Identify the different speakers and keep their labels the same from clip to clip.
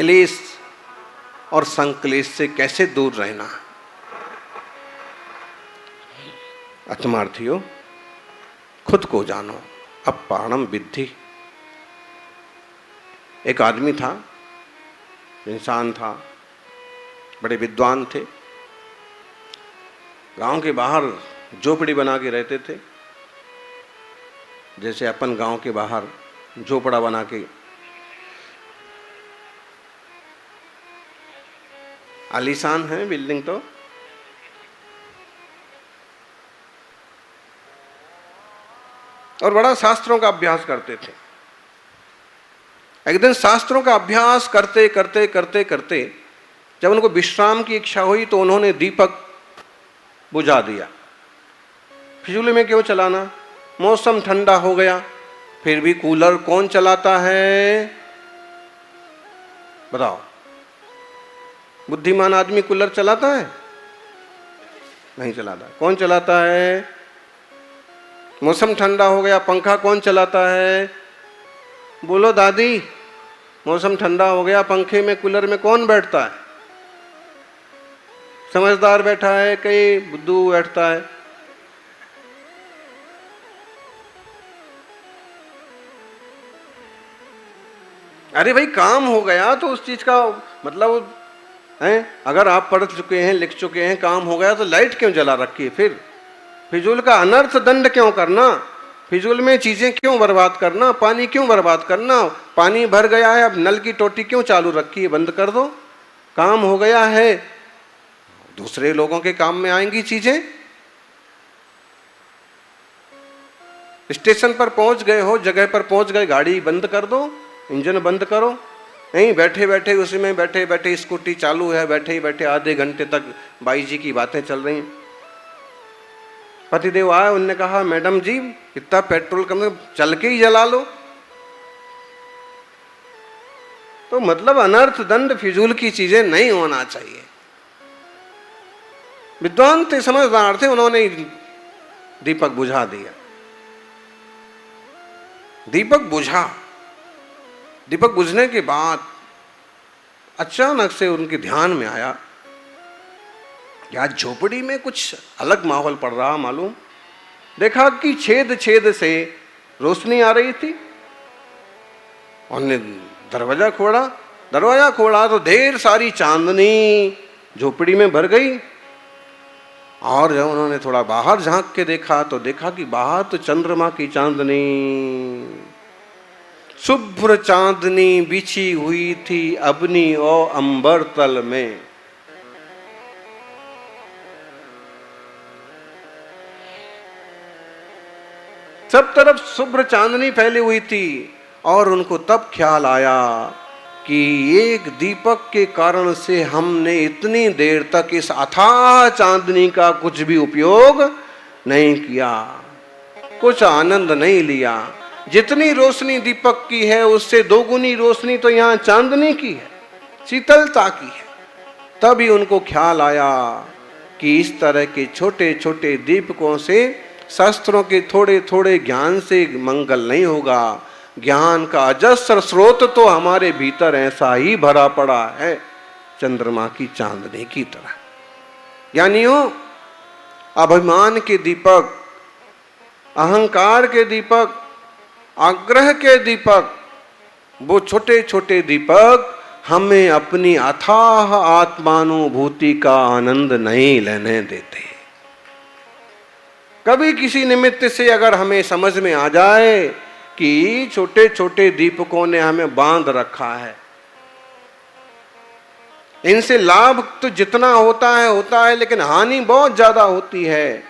Speaker 1: क्लेश और संक्लेश से कैसे दूर रहना। अतमार्थियों, खुद को जानो, अपाणम विद्धि। एक आदमी था, इंसान था, बड़े विद्वान थे, गांव के बाहर झोपड़ी बना के रहते थे, जैसे अपन गांव के बाहर झोपड़ा बना के। आलीशान है बिल्डिंग तो, और बड़ा शास्त्रों का अभ्यास करते थे। एक दिन शास्त्रों का अभ्यास करते करते करते करते जब उनको विश्राम की इच्छा हुई तो उन्होंने दीपक बुझा दिया। फिजूल में क्यों चलाना, मौसम ठंडा हो गया, फिर भी कूलर कौन चलाता है बताओ? बुद्धिमान आदमी कूलर चलाता है? नहीं चलाता। कौन चलाता है? मौसम ठंडा हो गया, पंखा कौन चलाता है? बोलो दादी, मौसम ठंडा हो गया, पंखे में कूलर में कौन बैठता है? समझदार बैठा है, कहीं बुद्धू बैठता है? अरे भाई, काम हो गया तो उस चीज का मतलब है, अगर आप पढ़ चुके हैं, लिख चुके हैं, काम हो गया तो लाइट क्यों जला रखी है? फिर फिजूल का अनर्थ दंड क्यों करना? फिजूल में चीजें क्यों बर्बाद करना? पानी क्यों बर्बाद करना? पानी भर गया है, अब नल की टोटी क्यों चालू रखी है? बंद कर दो, काम हो गया है। दूसरे लोगों के काम में आएंगी चीजें। स्टेशन पर पहुंच गए हो, जगह पर पहुंच गए, गाड़ी बंद कर दो, इंजन बंद करो। नहीं, बैठे बैठे उसी में बैठे बैठे स्कूटी चालू है, बैठे ही बैठे आधे घंटे तक बाई जी की बातें चल रही हैं। पतिदेव आए, उनने कहा मैडम जी इतना पेट्रोल कम, चल के ही जला लो। तो मतलब अनर्थ दंड फिजूल की चीजें नहीं होना चाहिए। विद्वान थे, समझदार थे, उन्होंने दीपक बुझा दिया। दीपक बुझा। दीपक बुझने के बाद अचानक से उनके ध्यान में आया, यार झोपड़ी में कुछ अलग माहौल पड़ रहा मालूम। देखा कि छेद छेद से रोशनी आ रही थी। उन्होंने दरवाजा खोला। दरवाजा खोला तो ढेर सारी चांदनी झोपड़ी में भर गई। और जब उन्होंने थोड़ा बाहर झांक के देखा तो देखा कि बाहर तो चंद्रमा की चांदनी, शुभ्र चांदनी बिछी हुई थी अग्नि और अंबर तल में। सब तरफ शुभ्र चांदनी फैली हुई थी। और उनको तब ख्याल आया कि एक दीपक के कारण से हमने इतनी देर तक इस अथाह चांदनी का कुछ भी उपयोग नहीं किया, कुछ आनंद नहीं लिया। जितनी रोशनी दीपक की है उससे दोगुनी रोशनी तो यहाँ चांदनी की है, शीतलता की है। तभी उनको ख्याल आया कि इस तरह के छोटे छोटे दीपकों से, शास्त्रों के थोड़े थोड़े ज्ञान से मंगल नहीं होगा। ज्ञान का अजस्र स्रोत तो हमारे भीतर ऐसा ही भरा पड़ा है, चंद्रमा की चांदनी की तरह। ज्ञानियों, अभिमान के दीपक, अहंकार के दीपक, आग्रह के दीपक, वो छोटे छोटे दीपक हमें अपनी अथाह आत्मानुभूति का आनंद नहीं लेने देते। कभी किसी निमित्त से अगर हमें समझ में आ जाए कि छोटे छोटे दीपकों ने हमें बांध रखा है, इनसे लाभ तो जितना होता है, लेकिन हानि बहुत ज्यादा होती है।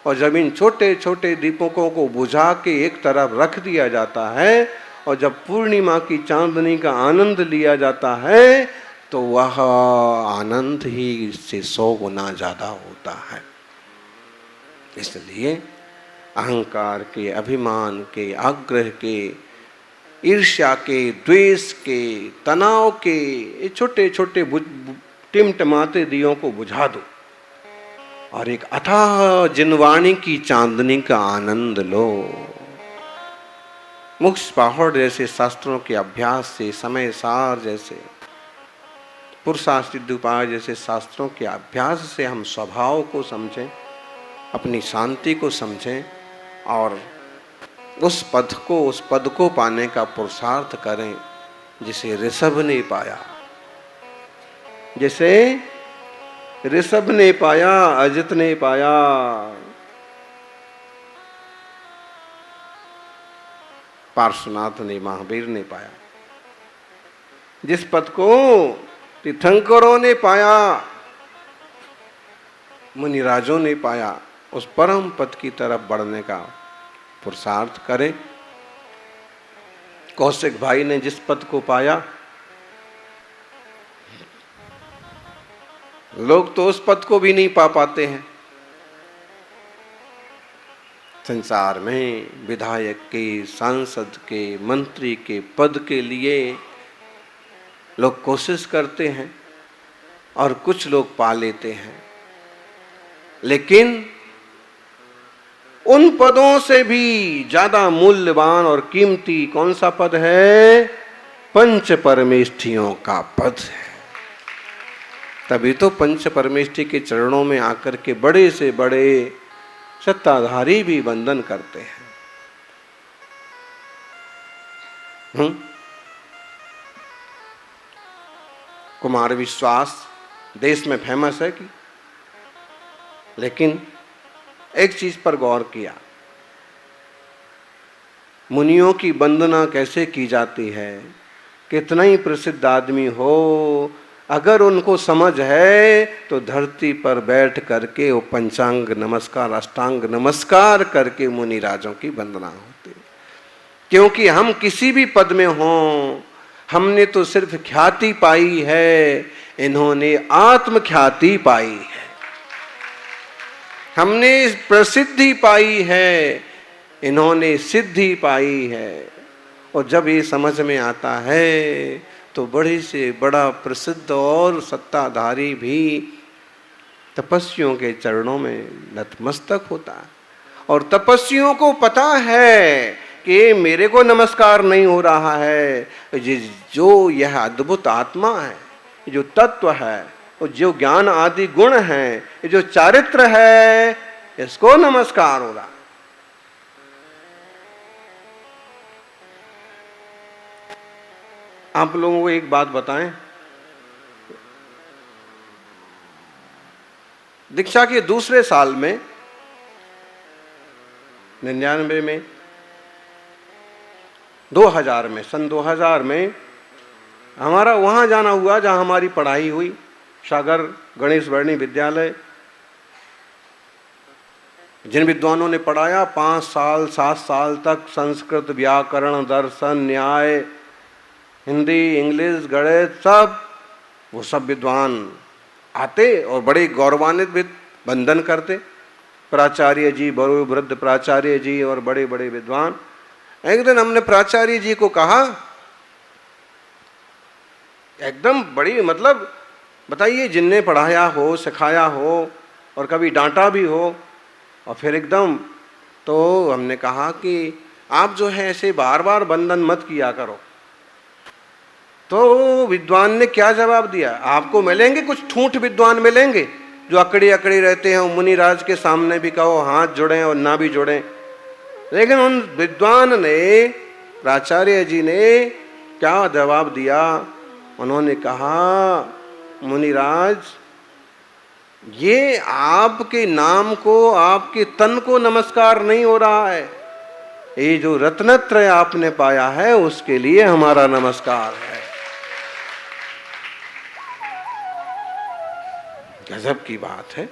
Speaker 1: और जब इन छोटे छोटे दीपकों को बुझा के एक तरफ रख दिया जाता है और जब पूर्णिमा की चांदनी का आनंद लिया जाता है तो वह आनंद ही इससे 100 गुना ज्यादा होता है। इसलिए अहंकार के, अभिमान के, आग्रह के, ईर्ष्या के, द्वेष के, तनाव के ये छोटे छोटे टिमटमाते दियों को बुझा दो और एक अथाह जिनवाणी की चांदनी का आनंद लो। मुक्ष पहाड़ जैसे शास्त्रों के अभ्यास से, समय सार जैसे पुरुषासिद्ध उपाय जैसे शास्त्रों के अभ्यास से हम स्वभाव को समझें, अपनी शांति को समझें और उस पद को पाने का पुरुषार्थ करें जिसे ऋषभ ने पाया, जिसे ऋषभ ने पाया, अजित ने पाया। पार्श्वनाथ ने, महावीर ने पाया। जिस पद को तीर्थंकरों ने पाया, मुनिराजों ने पाया, उस परम पद की तरफ बढ़ने का पुरुषार्थ करें। कौशिक भाई ने जिस पद को पाया, लोग तो उस पद को भी नहीं पा पाते हैं। संसार में विधायक के, सांसद के, मंत्री के पद के लिए लोग कोशिश करते हैं और कुछ लोग पा लेते हैं, लेकिन उन पदों से भी ज्यादा मूल्यवान और कीमती कौन सा पद है? पंच परमेष्ठियों का पद है। तभी तो पंच परमेष्ठि के चरणों में आकर के बड़े से बड़े सत्ताधारी भी वंदन करते हैं। कुमार विश्वास देश में फेमस है कि, लेकिन एक चीज पर गौर किया, मुनियों की वंदना कैसे की जाती है। कितना ही प्रसिद्ध आदमी हो, अगर उनको समझ है तो धरती पर बैठ करके वो पंचांग नमस्कार, अष्टांग नमस्कार करके मुनिराजों की वंदना होती। क्योंकि हम किसी भी पद में हों, हमने तो सिर्फ ख्याति पाई है, इन्होंने आत्म ख्याति पाई है। हमने प्रसिद्धि पाई है, इन्होंने सिद्धि पाई है। और जब ये समझ में आता है तो बड़े से बड़ा प्रसिद्ध और सत्ताधारी भी तपस्वियों के चरणों में नतमस्तक होता है। और तपस्वियों को पता है कि मेरे को नमस्कार नहीं हो रहा है, जो यह अद्भुत आत्मा है, जो तत्व है, और जो ज्ञान आदि गुण है, जो चारित्र है, इसको नमस्कार हो रहा। आप लोगों को एक बात बताएं, दीक्षा के दूसरे साल में 99 में, 2000 में, सन 2000 में हमारा वहां जाना हुआ जहां हमारी पढ़ाई हुई, सागर गणेश वर्णी विद्यालय। जिन विद्वानों ने पढ़ाया 5 साल 7 साल तक संस्कृत, व्याकरण, दर्शन, न्याय, हिंदी, इंग्लिश, गणित, सब वो सब विद्वान आते और बड़े गौरवान्वित वंदन करते। प्राचार्य जी, बड़े वृद्ध प्राचार्य जी और बड़े बड़े विद्वान। एक दिन हमने प्राचार्य जी को कहा, एकदम बड़ी, मतलब बताइए, जिनने पढ़ाया हो, सिखाया हो और कभी डांटा भी हो, और फिर एकदम, तो हमने कहा कि आप जो है ऐसे बार बार वंदन मत किया करो। तो विद्वान ने क्या जवाब दिया? आपको मिलेंगे कुछ ठूठ विद्वान मिलेंगे जो अकड़ी अकड़ी रहते हैं, मुनिराज के सामने भी कहो हाथ जुड़े और ना भी जुड़े, लेकिन उन विद्वान ने, प्राचार्य जी ने क्या जवाब दिया? उन्होंने कहा, मुनिराज, ये आपके नाम को, आपके तन को नमस्कार नहीं हो रहा है, ये जो रत्नत्रय आपने पाया है उसके लिए हमारा नमस्कार है। गजब की बात है।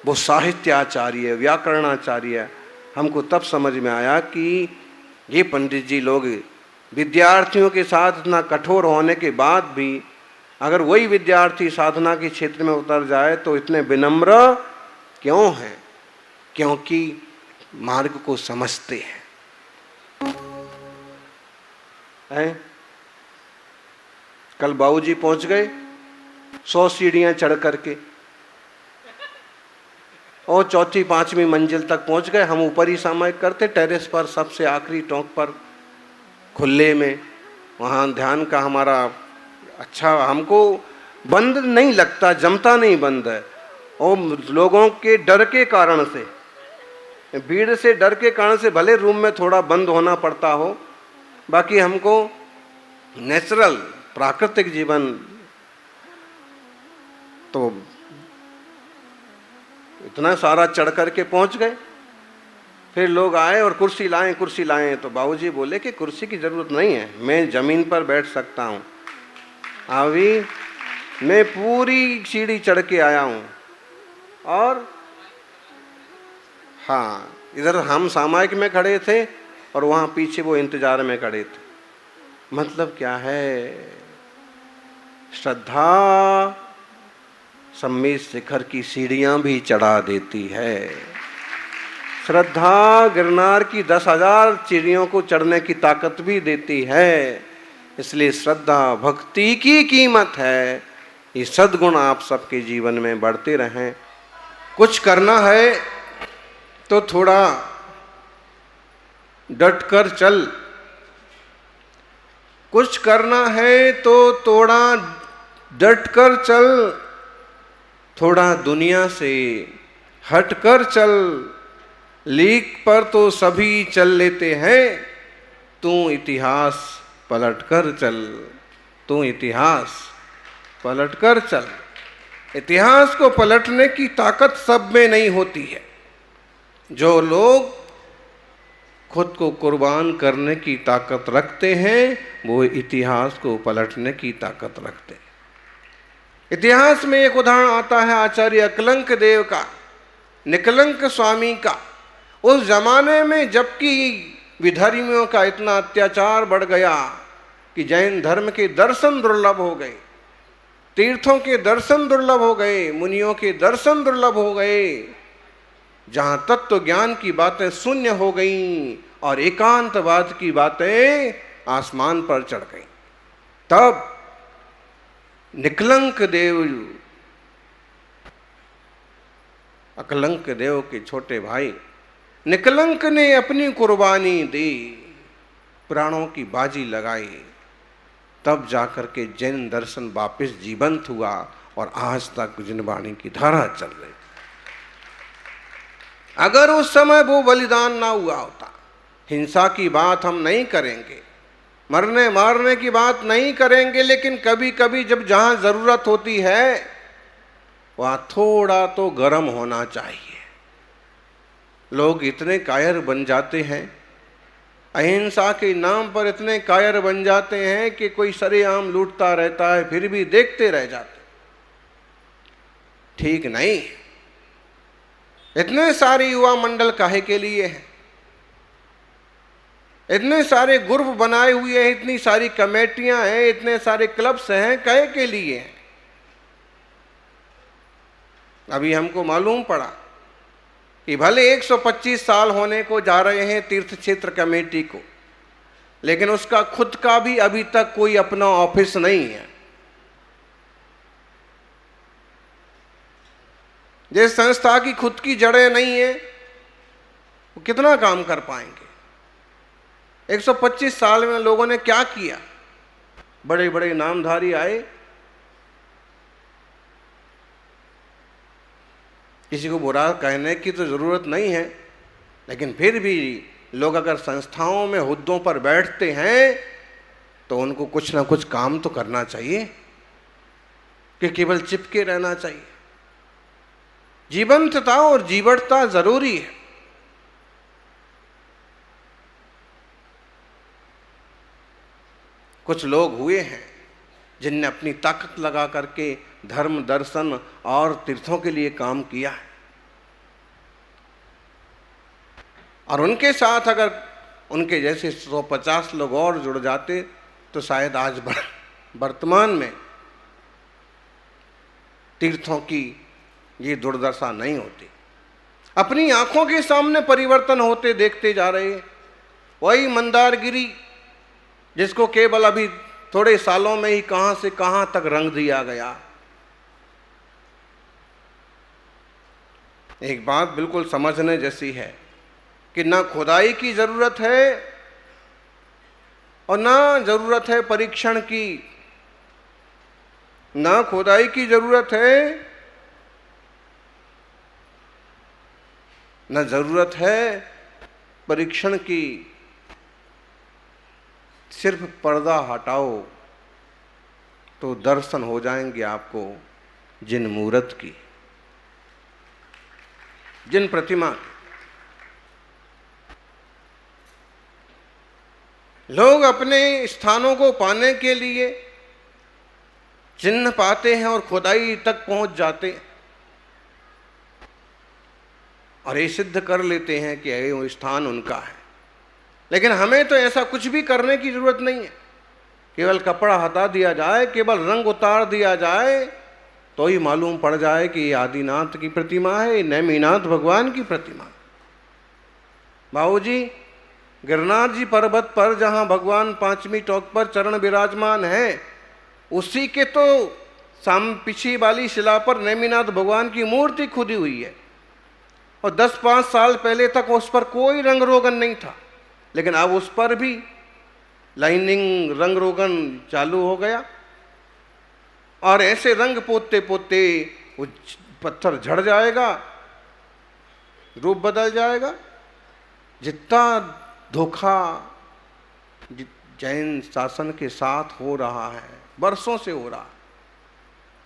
Speaker 1: वो साहित्याचार्य, व्याकरणाचार्य, हमको तब समझ में आया कि ये पंडित जी लोग विद्यार्थियों के साथ इतना कठोर होने के बाद भी अगर वही विद्यार्थी साधना के क्षेत्र में उतर जाए तो इतने विनम्र क्यों हैं? क्योंकि मार्ग को समझते हैं। कल बाबूजी पहुंच गए 100 सीढ़ियां चढ़ करके और चौथी 5वीं मंजिल तक पहुंच गए। हम ऊपर ही सामयिक करते, टेरेस पर सबसे आखिरी टोंक पर खुले में, वहाँ ध्यान का हमारा अच्छा, हमको बंद नहीं लगता, जमता नहीं बंद है। और लोगों के डर के कारण से, भीड़ से डर के कारण से भले रूम में थोड़ा बंद होना पड़ता हो, बाकी हमको नेचुरल प्राकृतिक जीवन। तो इतना सारा चढ़ करके पहुंच गए। फिर लोग आए और कुर्सी लाएं, कुर्सी लाएं। तो बाबूजी बोले कि कुर्सी की जरूरत नहीं है, मैं जमीन पर बैठ सकता हूं। अभी मैं पूरी सीढ़ी चढ़ के आया हूं। और हाँ, इधर हम सामायिक में खड़े थे और वहां पीछे वो इंतजार में खड़े थे। मतलब क्या है? श्रद्धा सम्मेद शिखर की सीढ़ियां भी चढ़ा देती है। श्रद्धा गिरनार की 10,000 सीढ़ियों को चढ़ने की ताकत भी देती है। इसलिए श्रद्धा भक्ति की कीमत है। ये सद्गुण आप सबके जीवन में बढ़ते रहें। कुछ करना है तो थोड़ा डट कर चल, कुछ करना है तो थोड़ा डट कर चल, थोड़ा दुनिया से हट कर चल। लीक पर तो सभी चल लेते हैं, तू इतिहास पलट कर चल, तू इतिहास पलट कर चल। इतिहास को पलटने की ताकत सब में नहीं होती है। जो लोग खुद को कुर्बान करने की ताकत रखते हैं, वो इतिहास को पलटने की ताकत रखते हैं। इतिहास में एक उदाहरण आता है आचार्य अकलंक देव का, निकलंक स्वामी का। उस जमाने में जबकि विधर्मियों का इतना अत्याचार बढ़ गया कि जैन धर्म के दर्शन दुर्लभ हो गए, तीर्थों के दर्शन दुर्लभ हो गए, मुनियों के दर्शन दुर्लभ हो गए, जहां तत्व ज्ञान की बातें शून्य हो गईं और एकांतवाद की बातें आसमान पर चढ़ गईं, तब निकलंक देव, अकलंक देव के छोटे भाई निकलंक ने अपनी कुर्बानी दी, प्राणों की बाजी लगाई, तब जाकर के जैन दर्शन वापस जीवंत हुआ और आज तक जिनवाणी की धारा चल रही। अगर उस समय वो बलिदान ना हुआ होता, हिंसा की बात हम नहीं करेंगे, मरने मारने की बात नहीं करेंगे, लेकिन कभी कभी जब जहां जरूरत होती है वहां थोड़ा तो गर्म होना चाहिए। लोग इतने कायर बन जाते हैं, अहिंसा के नाम पर इतने कायर बन जाते हैं कि कोई सरेआम लूटता रहता है फिर भी देखते रह जाते। ठीक नहीं। इतने सारे युवा मंडल काहे के लिए हैं, इतने सारे ग्रुप बनाए हुए हैं, इतनी सारी कमेटियां हैं, इतने सारे क्लब्स हैं, काहे के लिए हैं? अभी हमको मालूम पड़ा कि भले 125 साल होने को जा रहे हैं तीर्थ क्षेत्र कमेटी को, लेकिन उसका खुद का भी अभी तक कोई अपना ऑफिस नहीं है। जिस संस्था की खुद की जड़ें नहीं है, वो कितना काम कर पाएंगे? 125 साल में लोगों ने क्या किया? बड़े बड़े नामधारी आए, किसी को बुरा कहने की तो जरूरत नहीं है, लेकिन फिर भी लोग अगर संस्थाओं में हुद्दों पर बैठते हैं तो उनको कुछ ना कुछ काम तो करना चाहिए कि केवल चिपके रहना चाहिए। जीवंतता और जीवटता जरूरी है। कुछ लोग हुए हैं जिनने अपनी ताकत लगा करके धर्म दर्शन और तीर्थों के लिए काम किया है, और उनके साथ अगर उनके जैसे 150 लोग और जुड़ जाते तो शायद आज वर्तमान में तीर्थों की ये दुर्दशा नहीं होती। अपनी आंखों के सामने परिवर्तन होते देखते जा रहे हैं। वही मंदारगिरी जिसको केवल अभी थोड़े सालों में ही कहां से कहां तक रंग दिया गया। एक बात बिल्कुल समझने जैसी है कि ना खुदाई की जरूरत है और ना जरूरत है परीक्षण की। ना खुदाई की जरूरत है, न जरूरत है परीक्षण की। सिर्फ पर्दा हटाओ तो दर्शन हो जाएंगे आपको जिन मूर्त की, जिन प्रतिमा की। लोग अपने स्थानों को पाने के लिए चिन्ह पाते हैं और खुदाई तक पहुंच जाते हैं और ये सिद्ध कर लेते हैं कि ये वो स्थान उनका है। लेकिन हमें तो ऐसा कुछ भी करने की जरूरत नहीं है। केवल कपड़ा हटा दिया जाए, केवल रंग उतार दिया जाए तो ही मालूम पड़ जाए कि ये आदिनाथ की प्रतिमा है, नेमिनाथ भगवान की प्रतिमा। बाबूजी, गिरनार जी पर्वत पर जहां भगवान पांचवी टोक पर चरण विराजमान है, उसी के तो पीछे वाली शिला पर नेमिनाथ भगवान की मूर्ति खुदी हुई है और 10-5 साल पहले तक उस पर कोई रंग रोगन नहीं था, लेकिन अब उस पर भी लाइनिंग रंग रोगन चालू हो गया और ऐसे रंग पोतते पोतते वो पत्थर झड़ जाएगा, रूप बदल जाएगा। जितना धोखा जैन शासन के साथ हो रहा है, वर्षों से हो रहा है,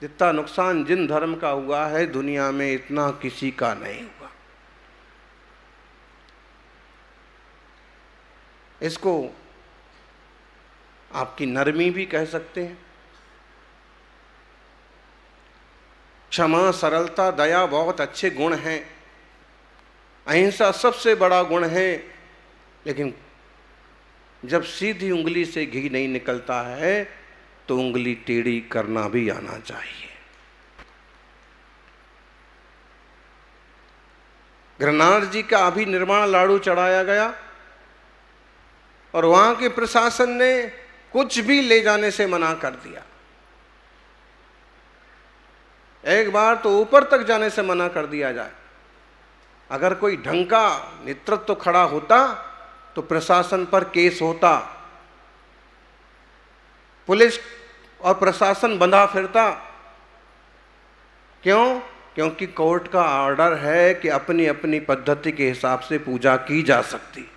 Speaker 1: जितना नुकसान जिन धर्म का हुआ है दुनिया में इतना किसी का नहीं हुआ। इसको आपकी नरमी भी कह सकते हैं। क्षमा, सरलता, दया बहुत अच्छे गुण हैं। अहिंसा सबसे बड़ा गुण है, लेकिन जब सीधी उंगली से घी नहीं निकलता है तो उंगली टेढ़ी करना भी आना चाहिए। गिरनार जी का अभी निर्माण लाडू चढ़ाया गया और वहां के प्रशासन ने कुछ भी ले जाने से मना कर दिया। एक बार तो ऊपर तक जाने से मना कर दिया जाए। अगर कोई ढंग का नेतृत्व खड़ा होता तो प्रशासन पर केस होता, पुलिस और प्रशासन बंधा फिरता। क्यों? क्योंकि कोर्ट का ऑर्डर है कि अपनी अपनी पद्धति के हिसाब से पूजा की जा सकती।